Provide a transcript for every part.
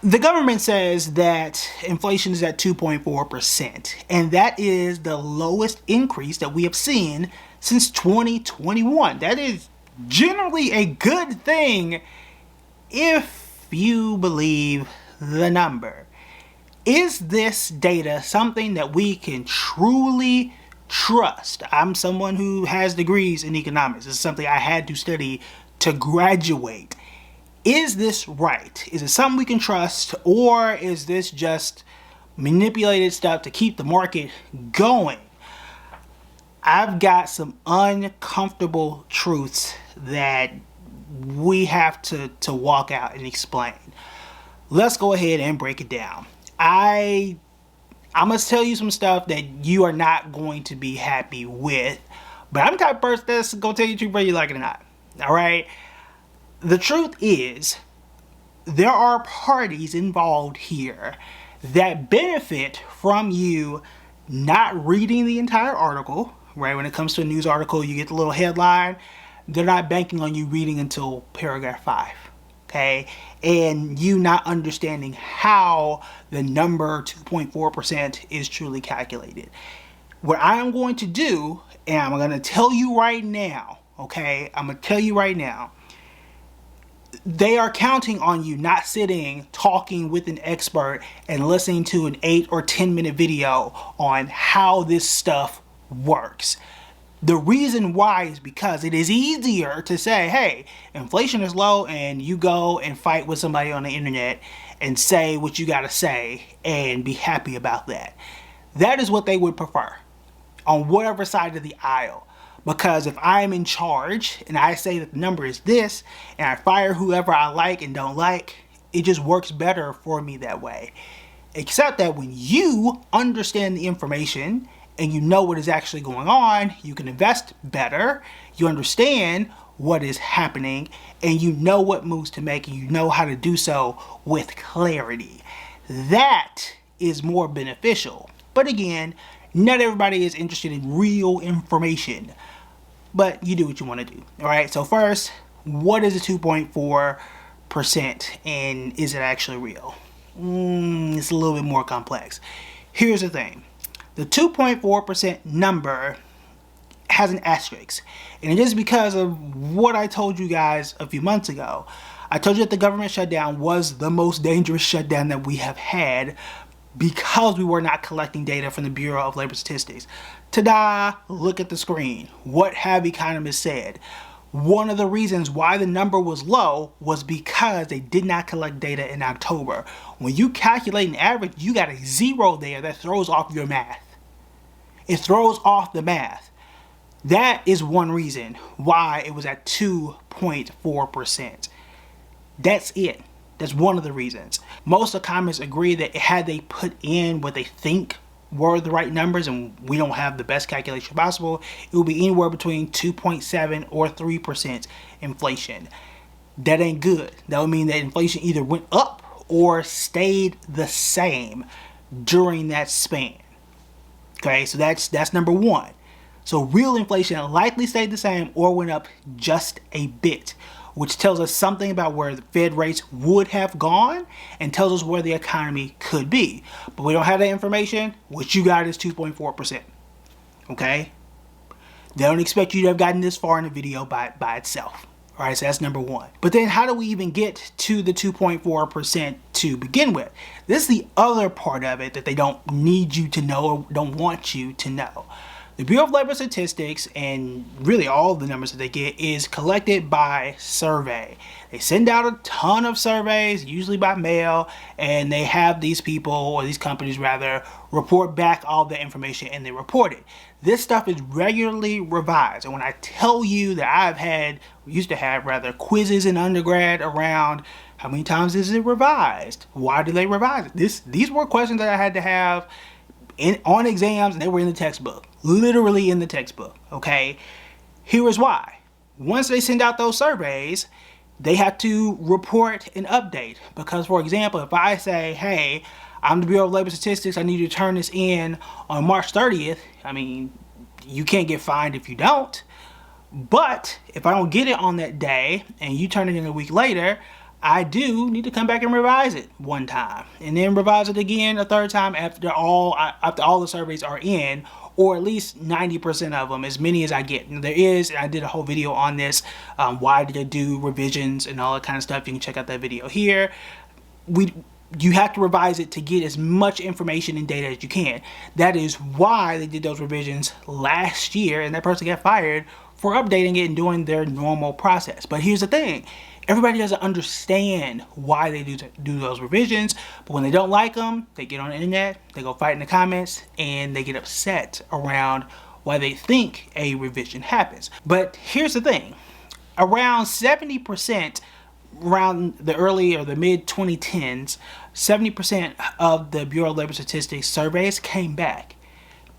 The government says that inflation is at 2.4%, and that is the lowest increase that we have seen since 2021. That is generally a good thing if you believe the number. Is this data something that we can truly trust? I'm someone who has degrees in economics. It's something I had to study to graduate. Is this right? Is it something we can trust, or is this just manipulated stuff to keep the market going? I've got some uncomfortable truths that we have to walk out and explain. Let's go ahead and break it down. I must tell you some stuff that you are not going to be happy with, but I'm the type of person that's gonna tell you the truth whether you like it or not. All right. The truth is, there are parties involved here that benefit from you not reading the entire article, right? When it comes to a news article, you get the little headline. They're not banking on you reading until paragraph 5, okay? And you not understanding how the number 2.4% is truly calculated. What I am going to do, and I'm going to tell you right now, okay? I'm going to tell you right now, they are counting on you not sitting talking with an expert and listening to an 8 or 10 minute video on how this stuff works. The reason why is because it is easier to say, hey, inflation is low, and you go and fight with somebody on the internet and say what you gotta say and be happy about that. That is what they would prefer on whatever side of the aisle. Because if I'm in charge and I say that the number is this and I fire whoever I like and don't like, it just works better for me that way. Except that when you understand the information and you know what is actually going on, you can invest better, you understand what is happening, and you know what moves to make, and you know how to do so with clarity. That is more beneficial. But again, not everybody is interested in real information, but you do what you want to do. All right. So first, what is a 2.4% and is it actually real? It's a little bit more complex. Here's the thing. The 2.4% number has an asterisk, and it is because of what I told you guys a few months ago. I told you that the government shutdown was the most dangerous shutdown that we have had because we were not collecting data from the Bureau of Labor Statistics. Ta-da! Look at the screen. What have economists said? One of the reasons why the number was low was because they did not collect data in October. When you calculate an average, you got a zero there that throws off your math. It throws off the math. That is one reason why it was at 2.4%. That's it. That's one of the reasons. Most economists agree that had they put in what they think were the right numbers, and we don't have the best calculation possible, it will be anywhere between 2.7 or 3% inflation. That ain't good. That would mean that inflation either went up or stayed the same during that span. Okay, so that's number one. So real inflation likely stayed the same or went up just a bit, which tells us something about where the Fed rates would have gone and tells us where the economy could be. But we don't have that information. What you got is 2.4%. Okay? They don't expect you to have gotten this far in the video by itself. All right, so that's number one. But then how do we even get to the 2.4% to begin with? This is the other part of it that they don't need you to know or don't want you to know. The Bureau of Labor Statistics, and really all the numbers that they get, is collected by survey. They send out a ton of surveys, usually by mail, and they have these people, or these companies rather, report back all the information and they report it. This stuff is regularly revised. And when I tell you that used to have quizzes in undergrad around how many times is it revised? Why do they revise it? These were questions that I had to have on exams, and they were in the textbook. Literally in the textbook, okay? Here is why. Once they send out those surveys, they have to report an update. Because, for example, if I say, hey, I'm the Bureau of Labor Statistics, I need you to turn this in on March 30th, I mean, you can't get fined if you don't. But if I don't get it on that day and you turn it in a week later, I do need to come back and revise it one time, and then revise it again a third time after all the surveys are in, or at least 90% of them, as many as I get. And I did a whole video on this, why did I do revisions and all that kind of stuff. You can check out that video here. You have to revise it to get as much information and data as you can. That is why they did those revisions last year, and that person got fired for updating it and doing their normal process. But here's the thing. Everybody doesn't understand why they do those revisions, but when they don't like them, they get on the internet, they go fight in the comments, and they get upset around why they think a revision happens. But here's the thing. Around 70%, around the early or the mid 2010s, 70% of the Bureau of Labor Statistics surveys came back.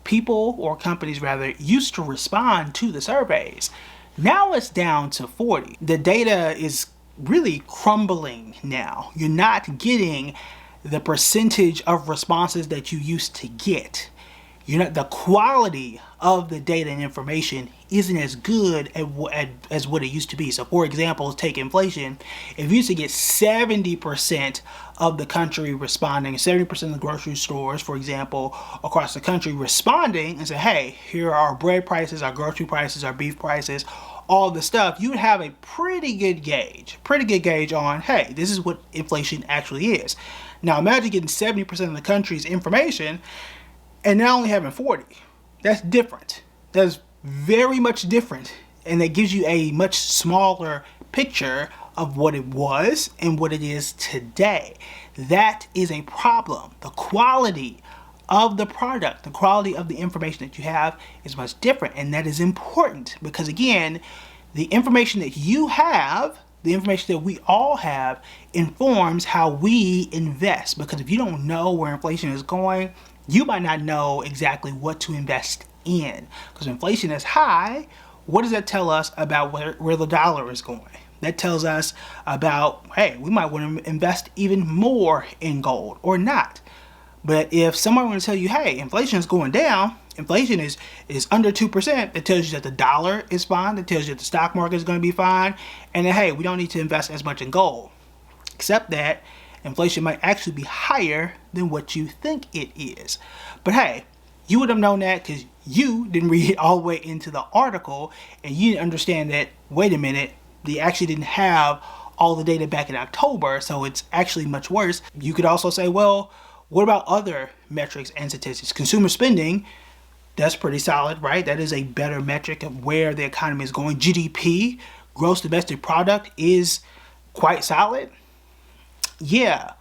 People, or companies rather, used to respond to the surveys. Now it's down to 40. The data is really crumbling now. You're not getting the percentage of responses that you used to get. The quality of the data and information isn't as good as what it used to be. So for example, take inflation. If you used to get 70% of the country responding, 70% of the grocery stores, for example, across the country responding and say, hey, here are our bread prices, our grocery prices, our beef prices, all the stuff, you would have a pretty good gauge on, hey, this is what inflation actually is. Now imagine getting 70% of the country's information and now only having 40. That's different. That's very much different. And that gives you a much smaller picture of what it was and what it is today. That is a problem. The quality of the product, the quality of the information that you have is much different. And that is important because, again, the information that you have, the information that we all have, informs how we invest. Because if you don't know where inflation is going, you might not know exactly what to invest in. Because inflation is high, what does that tell us about where the dollar is going? That tells us about, hey, we might want to invest even more in gold or not. But if someone were to tell you, hey, inflation is going down, inflation is under 2%, that tells you that the dollar is fine, that tells you that the stock market is going to be fine, and that, hey, we don't need to invest as much in gold. Except that inflation might actually be higher than what you think it is. But hey, you would have known that because you didn't read all the way into the article and you didn't understand that, wait a minute, they actually didn't have all the data back in October, so it's actually much worse. You could also say, well, what about other metrics and statistics? Consumer spending, that's pretty solid, right? That is a better metric of where the economy is going. GDP, gross domestic product, is quite solid. Yeah,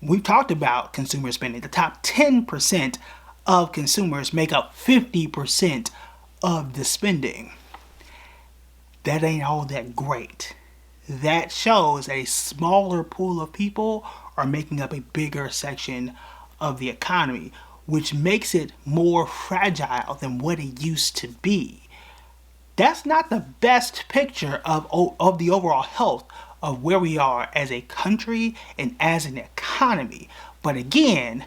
we've talked about consumer spending. The top 10% of consumers make up 50% of the spending. That ain't all that great. That shows that a smaller pool of people are making up a bigger section of the economy, which makes it more fragile than what it used to be. That's not the best picture of the overall health of where we are as a country and as an economy. But again,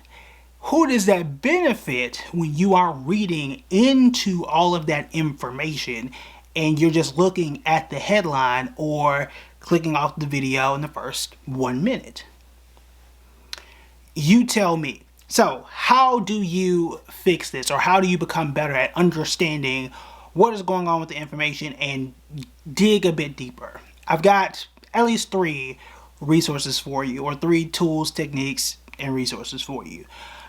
who does that benefit when you aren't reading into all of that information and you're just looking at the headline or clicking off the video in the first 1 minute? You tell me. So how do you fix this, or how do you become better at understanding what is going on with the information and dig a bit deeper? I've got at least 3 resources for you, or 3 tools, techniques, and resources for you.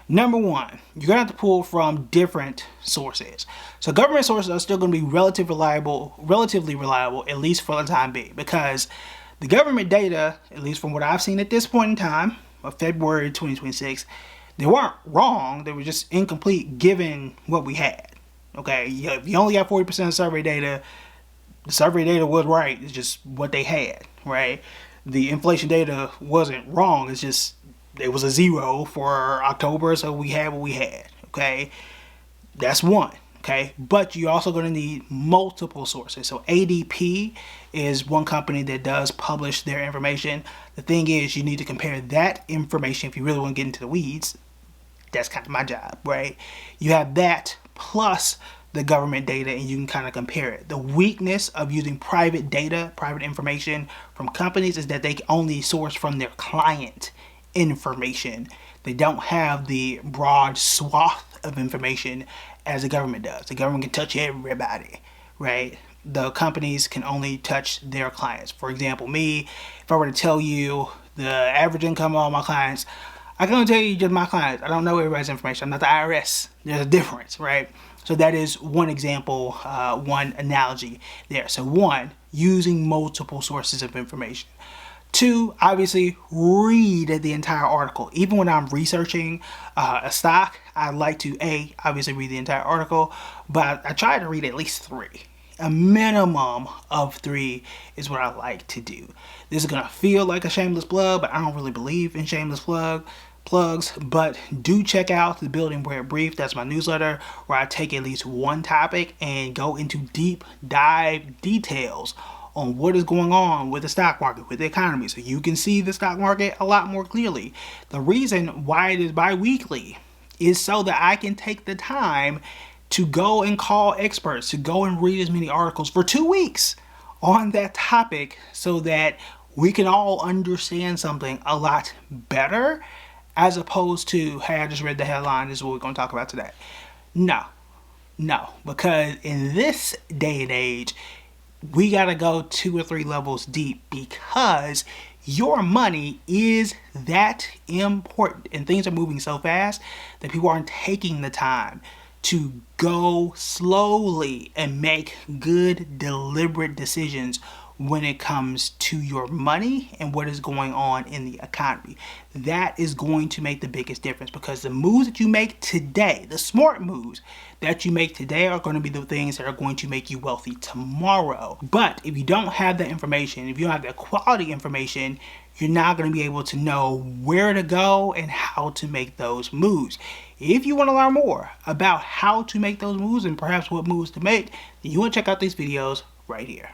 Number 1, you're going to have to pull from different sources. So government sources are still going to be relatively reliable, at least for the time being, because the government data, at least from what I've seen at this point in time, of February 2026, they weren't wrong, they were just incomplete given what we had. Okay, if you only got 40% of survey data, the survey data was right, it's just what they had, right? The inflation data wasn't wrong, it's just it was a 0 for October, so we had what we had, okay? That's one, okay? But you're also going to need multiple sources. So ADP is one company that does publish their information. The thing is, you need to compare that information if you really want to get into the weeds. That's kind of my job, right? You have that plus the government data and you can kind of compare it. The weakness of using private data, private information from companies is that they only source from their client information. They don't have the broad swath of information as the government does. The government can touch everybody, right? The companies can only touch their clients. For example, me, if I were to tell you the average income of all my clients, I can only tell you just my clients. I don't know everybody's information. I'm not the IRS. There's a difference, right? So that is one example, one analogy there. So one, using multiple sources of information. Two, obviously read the entire article. Even when I'm researching a stock, I like to obviously read the entire article, but I try to read at least 3. A minimum of 3 is what I like to do. This is gonna feel like a shameless plug, but I don't really believe in shameless plugs. But do check out the Building Bread Brief. That's my newsletter where I take at least one topic and go into deep dive details on what is going on with the stock market, with the economy, so you can see the stock market a lot more clearly. The reason why it is bi-weekly is so that I can take the time to go and call experts, to go and read as many articles for 2 weeks on that topic so that we can all understand something a lot better, as opposed to, hey, I just read the headline, this is what we're going to talk about today. No, because in this day and age, we got to go 2 or 3 levels deep because your money is that important and things are moving so fast that people aren't taking the time to go slowly and make good, deliberate decisions when it comes to your money and what is going on in the economy. That is going to make the biggest difference because the moves that you make today, the smart moves that you make today, are going to be the things that are going to make you wealthy tomorrow. But if you don't have that information, if you don't have that quality information, you're not going to be able to know where to go and how to make those moves. If you want to learn more about how to make those moves and perhaps what moves to make, then you want to check out these videos right here.